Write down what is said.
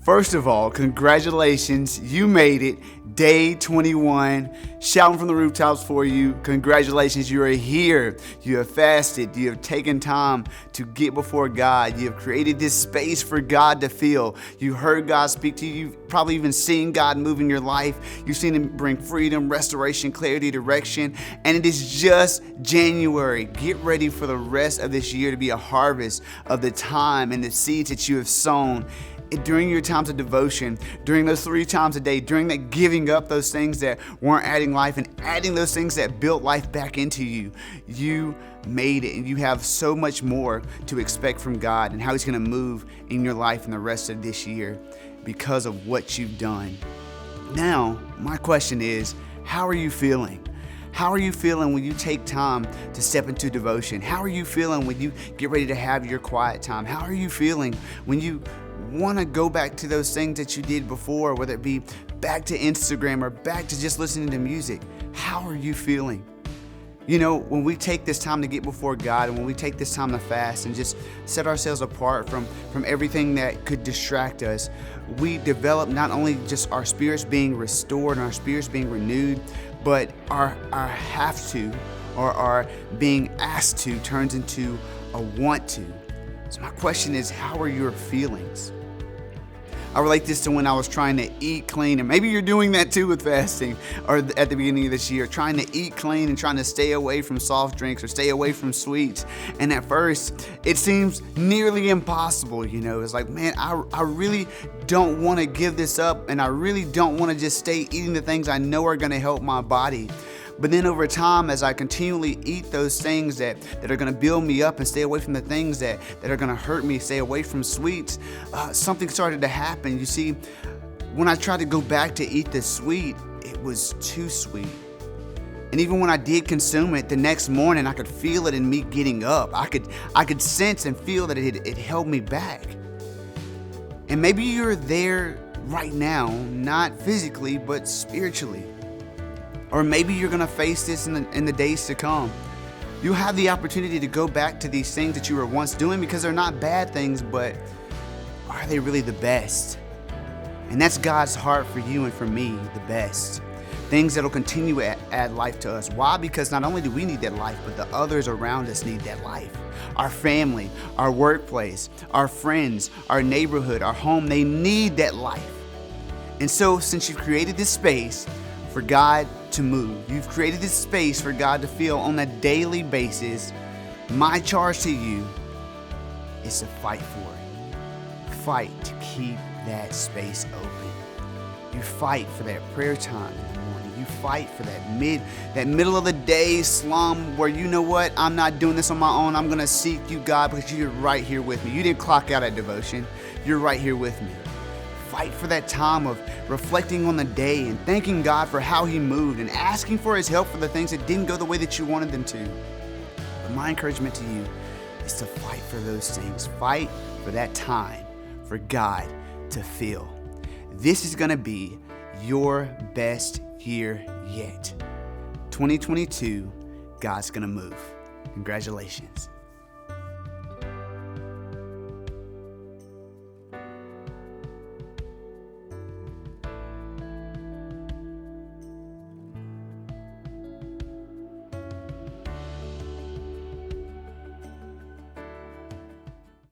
First of all, congratulations. You made it. Day 21. Shouting from the rooftops for you. Congratulations. You are here. You have fasted. You have taken time to get before God. You have created this space for God to feel. You heard God speak to you. You've probably even seen God move in your life. You've seen Him bring freedom, restoration, clarity, direction. And it is just January. Get ready for the rest of this year to be a harvest of the time and the seeds that you have sown during your times of devotion, during those 3 times a day, during that giving up those things that weren't adding life and adding those things that built life back into you. You made it, and you have so much more to expect from God and how He's going to move in your life in the rest of this year because of what you've done. Now, my question is, how are you feeling? How are you feeling when you take time to step into devotion? How are you feeling when you get ready to have your quiet time? How are you feeling when you want to go back to those things that you did before, whether it be back to Instagram or back to just listening to music? How are you feeling? You know, when we take this time to get before God and when we take this time to fast and just set ourselves apart from everything that could distract us, we develop not only just our spirits being restored and our spirits being renewed, but our have to or our being asked to turns into a want to. So my question is, how are your feelings? I relate this to when I was trying to eat clean, and maybe you're doing that too with fasting, or at the beginning of this year, trying to eat clean and trying to stay away from soft drinks or stay away from sweets. And at first, it seems nearly impossible, you know. It's like, man, I really don't want to give this up, and I really don't want to just stay eating the things I know are going to help my body. But then over time, as I continually eat those things that are going to build me up and stay away from the things that are going to hurt me, stay away from sweets, something started to happen. You see, when I tried to go back to eat the sweet, it was too sweet. And even when I did consume it, the next morning I could feel it in me getting up. I could sense and feel that it held me back. And maybe you're there right now, not physically, but spiritually. Or maybe you're going to face this in the days to come. You have the opportunity to go back to these things that you were once doing because they're not bad things, but are they really the best? And that's God's heart for you and for me, the best. Things that'll continue to add life to us. Why? Because not only do we need that life, but the others around us need that life. Our family, our workplace, our friends, our neighborhood, our home, they need that life. And so since you've created this space for God to move, you've created this space for God to feel on a daily basis, my charge to you is to fight for it. Fight to keep that space open. You fight for that prayer time in the morning. You fight for that middle of the day slum where, you know what, I'm not doing this on my own. I'm going to seek you, God, because you're right here with me. You didn't clock out at devotion. You're right here with me. Fight for that time of reflecting on the day and thanking God for how He moved and asking for His help for the things that didn't go the way that you wanted them to. But my encouragement to you is to fight for those things. Fight for that time for God to feel. This is going to be your best year yet. 2022, God's going to move. Congratulations.